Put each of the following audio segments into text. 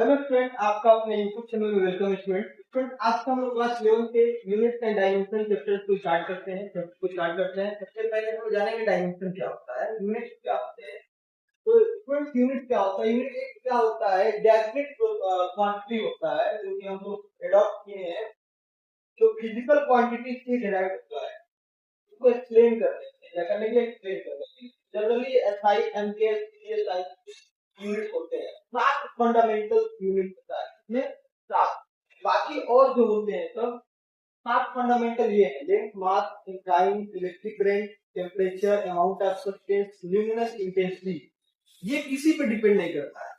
Hello student, आपका अपने YouTube channel में वेलकम स्टूडेंट। आज का हम लोग क्लास 11 के यूनिट्स एंड डायमेंशन चैप्टर को स्टार्ट करते हैं। सबसे पहले हम जानेंगे डायमेंशन क्या होता है, यूनिट्स क्या होते हैं। तो स्टूडेंट यूनिट क्या होता है? यूनिट एक क्या होता है? डेफिनेट क्वांटिटी होता है जो कि हम लोग एडॉप्ट किए हैं, जो फिजिकल क्वांटिटी से डिराइव होता है। उसको एक्सप्लेन कर लेते हैं, क्या करने के लिए एक्सप्लेन कर लेते हैं। Generally SI, MKS, CSI unit होते हैं। 7 फंडामेंटल यूनिट होता है, इसमें 7। बाकी और जो होते हैं सब 7 फंडामेंटल ये है: length, mass, time, electric current, temperature, amount of substance, luminous intensity. ये किसी पे डिपेंड नहीं करता है,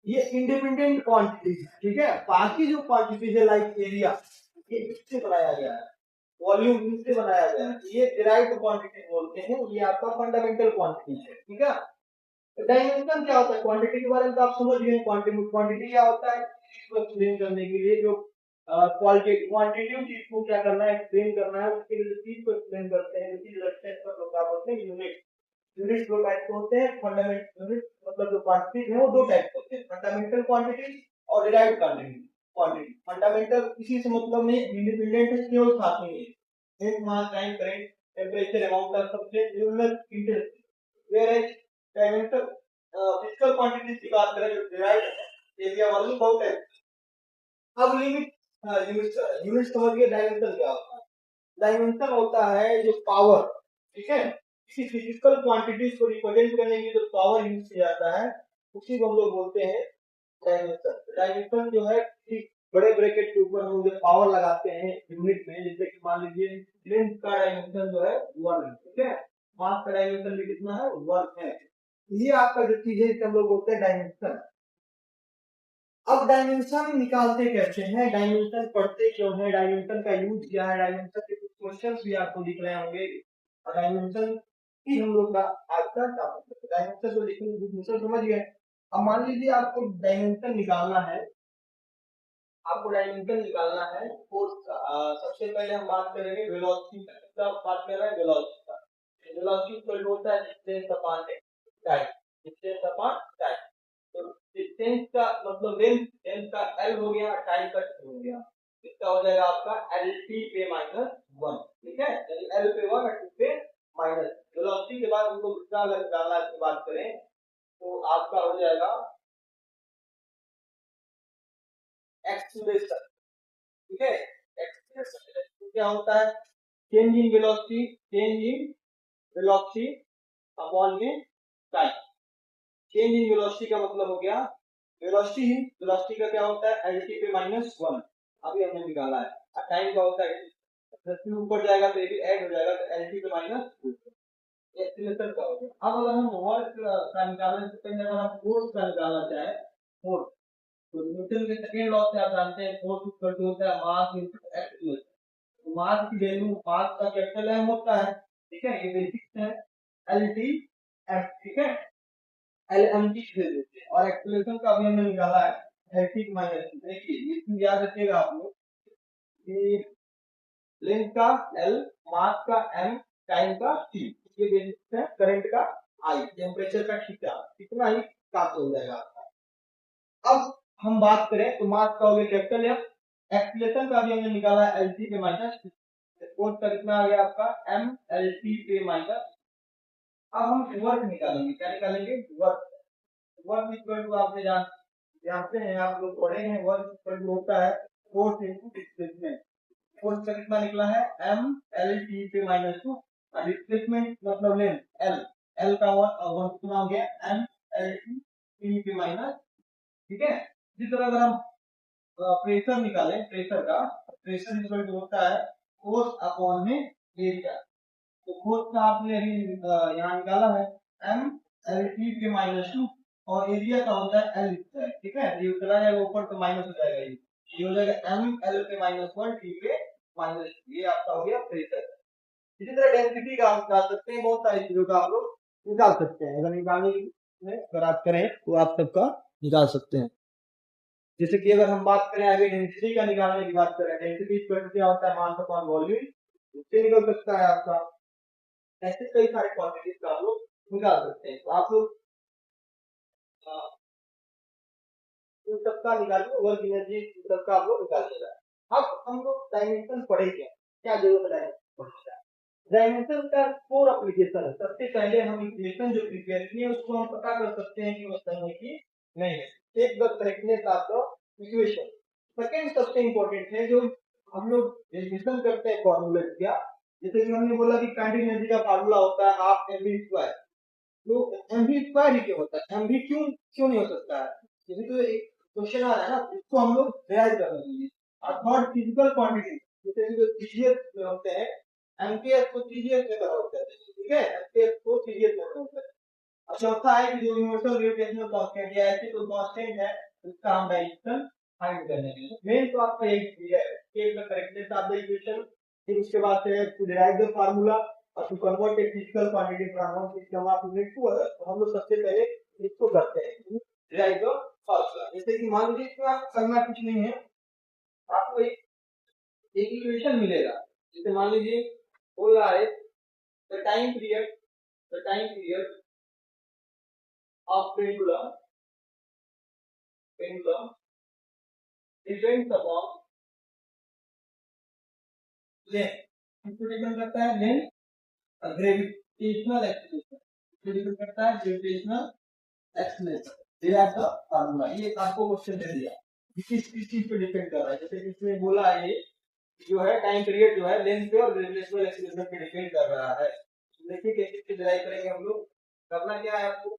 ये इंडिपेंडेंट क्वांटिटीज है, ठीक है। बाकी जो क्वांटिटीज है लाइक एरिया, ये इससे बनाया गया है, वॉल्यूम इनसे बनाया गया है, ये डिराइव्ड क्वांटिटी बोलते हैं। ये आपका फंडामेंटल क्वांटिटी है, ठीक है। डायमेंशन क्या होता है? क्वांटिटी के बारे में तो आप समझ गए। क्वांटिटी क्या होता है? इसको एक्सप्लेन करने के लिए जो क्वांटिटी चीज को क्या करना है, एक्सप्लेन करना है, उसके लिए चीज को एक्सप्लेन करते हैं। चीज रखते हैं सब लोग क्या बोलते हैं? यूनिट। यूनिट दो टाइप के होते हैं। फंडामेंटल यूनिट मतलब जो क्वांटिटी है वो दो टाइप के होते हैं: फंडामेंटल क्वांटिटी और डिराइव्ड क्वांटिटी। फंडामेंटल किसी से मतलब नहीं, इंडिपेंडेंट है, केवल साथ में है। Length, mass, time, current, temperature, amount of substance, luminous intensity. Where dimension physical quantities की बात करें जो डिराइव्ड है, एरिया वाली बहुत है। अब यूनिट समझ गए। डायमेंशन क्या होता है? डायमेंशन होता है जो पावर, ठीक है, किसी फिजिकल क्वांटिटीज को रिप्रेजेंट करने के लिए जो पावर यूज किया जाता है उसी को हम लोग बोलते हैं डायमेंशन। डायमेंशन जो है किसी बड़े ब्रैकेट के ऊपर हम जो पावर लगाते हैं यूनिट में, जैसे कि मान लीजिए लेंथ का डायमेंशन जो है 1 है, ठीक है। मास का डायमेंशन भी कितना है? 1 है। ये आपका जो चीज है हम लोग बोलते हैं डायमेंशन। अब डायमेंशन निकालते कैसे हैं, डायमेंशन पढ़ते क्यों है, डायमेंशन का यूज क्या है, डायमेंशन के कुछ क्वेश्चन भी आपको दिख रहे होंगे। और डायमेंशन की हम लोग का आज का टॉपिक है। डायमेंशन को लिखने की समझ गए। अब मान लीजिए आपको डायमेंशन निकालना है, फोर्स का। सबसे पहले हम बात करेंगे वेलोसिटी का। बात कर रहे हैं वेलोसिटी का। वेलोसिटी इक्वल होता है distance upon time. Distance upon time. तो डिस्टेंस का मतलब लेंथ का एल हो गया, टाइम का टी हो गया। इसका हो जाएगा आपका एल टी पे -1, ठीक है। यानी एल पे 1 और टी पे माइनस। वेलोसिटी के बाद उनको दूसरा अगर निकालना की बात करें तो आपका हो जाएगा एक्सीलरेशन, ठीक है। एक्सीलरेशन क्या होता है? चेंज इन वेलोसिटी अपॉन में टाइम। चेंज इन वेलोसिटी का मतलब हो गया वेलोसिटी का क्या होता है? एल टी पे -1, अभी हमने निकाला है। और टाइम का होता है 10 से ऊपर जाएगा तो ये भी ऐड हो जाएगा, तो एल टी पे -2। एक्सीलरेशन का हो गया। अब अगर हम वर्क का निकालने से पहले अगर हम फोर्स का निकालना चाहे, फोर्स, तो न्यूटन के सेकंड लॉ से आप जानते हैं फोर्स इक्वल टू होता है मास इनटू एक्सीलरेशन। मास की वैल्यू, मास का कैपिटल एम होता है, ठीक है, ये बेसिक्स है। एल टी एफ, ठीक है, एल एम टी दे देते हैं। और एक्सीलरेशन का भी हमने निकाला है एल टी माइनस। देखिए ये चीज याद रखिएगा आप लोग कि लेंथ का एल, मास का एम, टाइम का टी, ये बेसिक्स है। करंट का आई, टेम्परेचर का थीटा, कितना ही प्राप्त हो जाएगा आपका। अब हम बात करें तो मास का हो गया कैपिटल एफ, एक्सीलरेशन का भी हमने निकाला है एल टी पे माइनस, फोर्स का कितना आ गया आपका? एम एल टी पे माइनस। अब हम वर्क निकालेंगे, क्या निकालेंगे? वर्क। वर्क इक्वल टू आपने जानते हैं, आप लोग पढ़े हैं, वर्क इक्वल टू होता है फोर्स इनटू डिस्प्लेसमेंट। फोर्स का कितना निकला है? एम एल टी पे -2। और डिस्प्लेसमेंट मतलब लेंथ एल, एल का वन कितना हो गया? एम एल टी पे माइनस, ठीक है। इसी तरह अगर हम प्रेशर निकालें, प्रेशर इक्वल टू होता है फोर्स अपॉन में एरिया। तो फोर्स का आपने अभी यहाँ निकाला है एम एल टी पे -2, और एरिया का होता है एल स्क्वायर, ठीक है। ये चला जाएगा ऊपर तो माइनस हो जाएगा, ये हो जाएगा एम एल पे -1 टी पे -2। ये आपका हो गया प्रेशर। इसी तरह डेंसिटी का आप निकाल सकते हैं, बहुत सारी चीजों का आप लोग निकाल सकते हैं। अगर निकालने में अगर आप करें तो आप सबका निकाल सकते हैं। जैसे कि अगर हम बात करें आगे डेंसिटी का निकालने की बात करें, डेंसिटी इक्वल टू क्या होता है? Mass upon volume. इससे निकल सकता है आपका। ऐसे कई सारे क्वांटिटीज का आप लोग निकाल सकते हैं। तो आप लोग इन सबका निकालिए, वर्क एनर्जी इन सबका आप लोग निकालिएगा। अब हम लोग डायमेंशन पढ़े क्या जरूरत है डायमेंशन का 4 एप्लीकेशन है। सबसे पहले हम इक्वेशन जो प्रिपेयर किए उसको हम पता कर सकते हैं कि वो सही है कि नहीं है। एक the correctness of the equation. Second सबसे इंपॉर्टेंट है जो हम लोग डेरिवेशन करते हैं फॉर्मूले क्या, जैसे कि हमने बोला कि काइनेटिक एनर्जी का फार्मूला होता है हाफ mv स्क्वायर। तो mv स्क्वायर ही क्यों होता है, mv क्यों क्यों नहीं हो सकता है, क्योंकि तो एक क्वेश्चन आ रहा है ना, इसको हम लोग डिराइव कर लेंगे। और थर्ड फिजिकल क्वांटिटी, जैसे कि जो सीजीएस में होते हैं, एम्पियर को सीजीएस में कन्वर्ट करते हैं, ठीक है, एम्पियर को सीजीएस में कन्वर्ट करते हैं। और चौथा है कि जो यूनिवर्सल ग्रेविटेशनल कांस्टेंट या ऐसे कोई कांस्टेंट है उसका हम डायमेंशन फाइंड करने के लिए मेन तो आपका एक चीज है कि the correctness of the equation, फिर उसके बाद से टू डिराइव द फार्मूला और to convert a physical quantity from one system of unit to other. तो हम लोग सबसे पहले इसको करते हैं डिराइव द फार्मूला। जैसे कि मान लीजिए कि आप करना कुछ नहीं है, आपको एक इक्वेशन मिलेगा, जैसे मान लीजिए बोल रहा है the time period of pendulum depends upon length, इसको डिपेंड करता है लेंथ और ग्रेविटेशनल एक्सीलरेशन, डिपेंड करता है ग्रेविटेशनल एक्सीलरेशन। दिया था फार्मूला, ये आपको क्वेश्चन दे दिया किस चीज पे डिपेंड कर रहा है, जैसे इसमें बोला ये जो है टाइम पीरियड जो है लेंथ पे और ग्रेविटेशनल एक्सीलरेशन पे डिपेंड कर रहा है। देखिए कैसे डिराइव करेंगे हम लोग। करना क्या है आपको,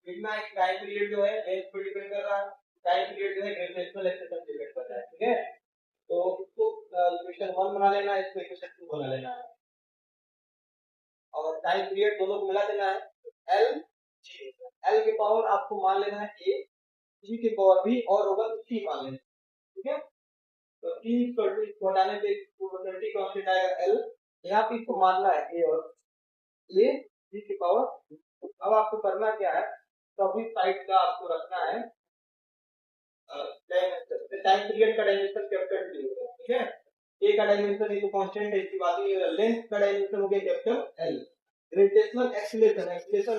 इतना एक टाइम पीरियड जो है लेंथ पे डिपेंड कर रहा है, टाइम पीरियड जो है ग्रेविटेशनल एक्सीलरेशन पे डिपेंड कर रहा है, ठीक है। तो इसको इक्वेशन 1 बना लेना है, इसको इक्वेशन 2 बना लेना है और टाइम पीरियड दोनों को मिला देना है। एल एल के पावर आपको मान लेना है ए, जी के पावर भी और होगा तो सी मान लेना, ठीक है। तो टी इक्वल टू इसको हटाने पे प्रोबेबिलिटी कांस्टेंट आएगा एल, यहाँ पे इसको मानना है ए और ए जी के पावर। अब आपको करना क्या है, सभी साइड का आपको रखना है टाइम पीरियड का डायमेंशन कैपिटल टी होगा, ठीक है। ए का डायमेंशन ये तो कांस्टेंट है, इसकी बात नहीं है। लेंथ का डायमेंशन हो गया कैपिटल एल। ग्रेविटेशनल एक्सीलरेशन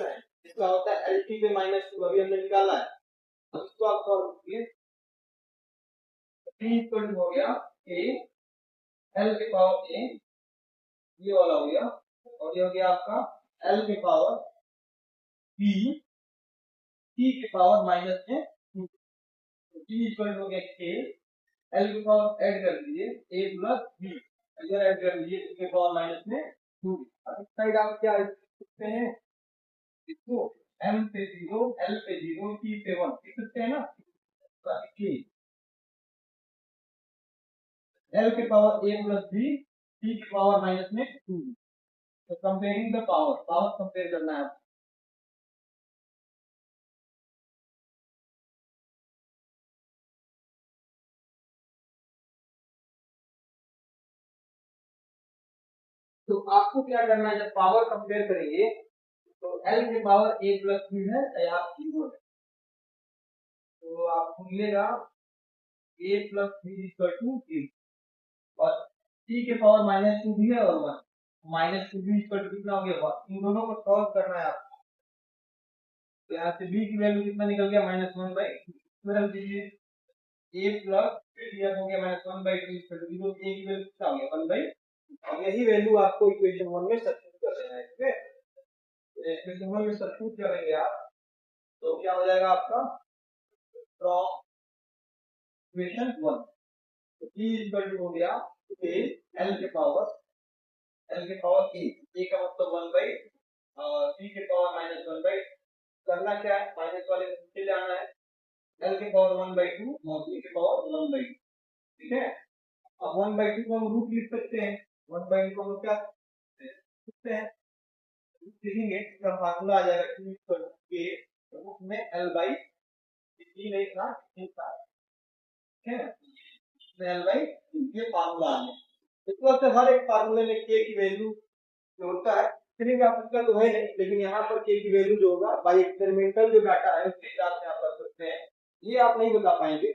है इसका होता है एल टी पे माइनस 2, अभी हमने निकाला है। अब इसको आप सॉल्व कीजिए, टी इक्वल हो गया ए एल के पावर ए, ये वाला हो गया, और ये हो गया आपका एल के पावर बी टी के पावर माइनस में टी इक्वल हो गया के एल के पावर ऐड कर दीजिए ए प्लस बी, इधर ऐड कर दीजिए टी के पावर माइनस में 2। अब इस साइड आप क्या लिख सकते हैं, इसको m पे 0 l पे 0 t पे 1 लिख सकते हैं ना। तो l के power a plus b t के पावर माइनस में 2। तो कंपेयरिंग द पावर कंपेयर करना है। तो आपको क्या करना है, जब पावर कंपेयर करेंगे तो l के पावर a प्लस b है या 0 है, तो आपको मिलेगा a plus b equal to 0 और t के पावर माइनस 2 भी है और 1 माइनस 2 b इक्वल टू कितना हो गया 1। इन दोनों को सॉल्व करना है आपको। तो यहाँ से b की वैल्यू कितना निकल गया -1/2, फिर हम दीजिए a प्लस फिर हो गया -1/2 इक्वल टू 0, a की वैल्यू कितना हो गया 1/2 और यही वैल्यू आपको इक्वेशन 1 में सब्स्टिट्यूट कर देना है, ठीक है। तो इक्वेशन 1 में सब्स्टिट्यूट करेंगे आप तो क्या हो जाएगा आपका फ्रॉम इक्वेशन 1 तो t इक्वल टू हो गया a l के पावर a का मतलब 1/, और t के पावर -1/, करना क्या है माइनस वाले में नीचे जाना है, l के पावर 1/2 और t के पावर 1/2, ठीक है। अब 1/2 को हम रूट लिख सकते हैं, 1/2 को हम क्या लिखते हैं लिखेंगे, इसका फार्मूला आ जाएगा t equal to k root में l/t नहीं था ठीक था, ठीक है, l/t ये फार्मूला आ गया। इस तरह से हर एक फार्मूले में k की वैल्यू जो होता है चलिए आप उसका तो है नहीं, लेकिन यहाँ पर k की वैल्यू जो होगा बाय एक्सपेरिमेंटल जो डाटा है उसके हिसाब से आप कर सकते हैं। ये आप नहीं बता पाएंगे,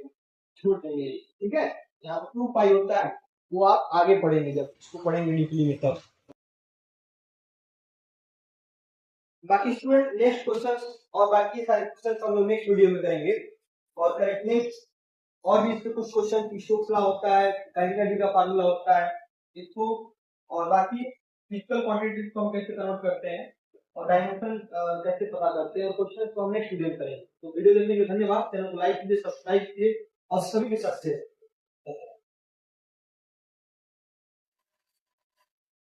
छोड़ देंगे, ठीक है। यहाँ पर 2 पाई होता है वो आप आगे पढ़ेंगे जब इसको पढ़ेंगे डीपली में तब। बाकी स्टूडेंट नेक्स्ट क्वेश्चन और बाकी सारे क्वेश्चन हम लोग नेक्स्ट वीडियो में करेंगे। और करेक्टनेस, और भी इसके कुछ क्वेश्चन टिश्यू फ्ला होता है, कैलकुलेट का फार्मूला होता है इसको, और बाकी फिजिकल क्वांटिटीज को हम कैसे कन्वर्ट करते हैं और डायमेंशन कैसे पता करते हैं, और क्वेश्चन को हम नेक्स्ट वीडियो में करेंगे। तो वीडियो देखने के लिए धन्यवाद। चैनल को लाइक कीजिए, सब्सक्राइब कीजिए और सभी के साथ शेयर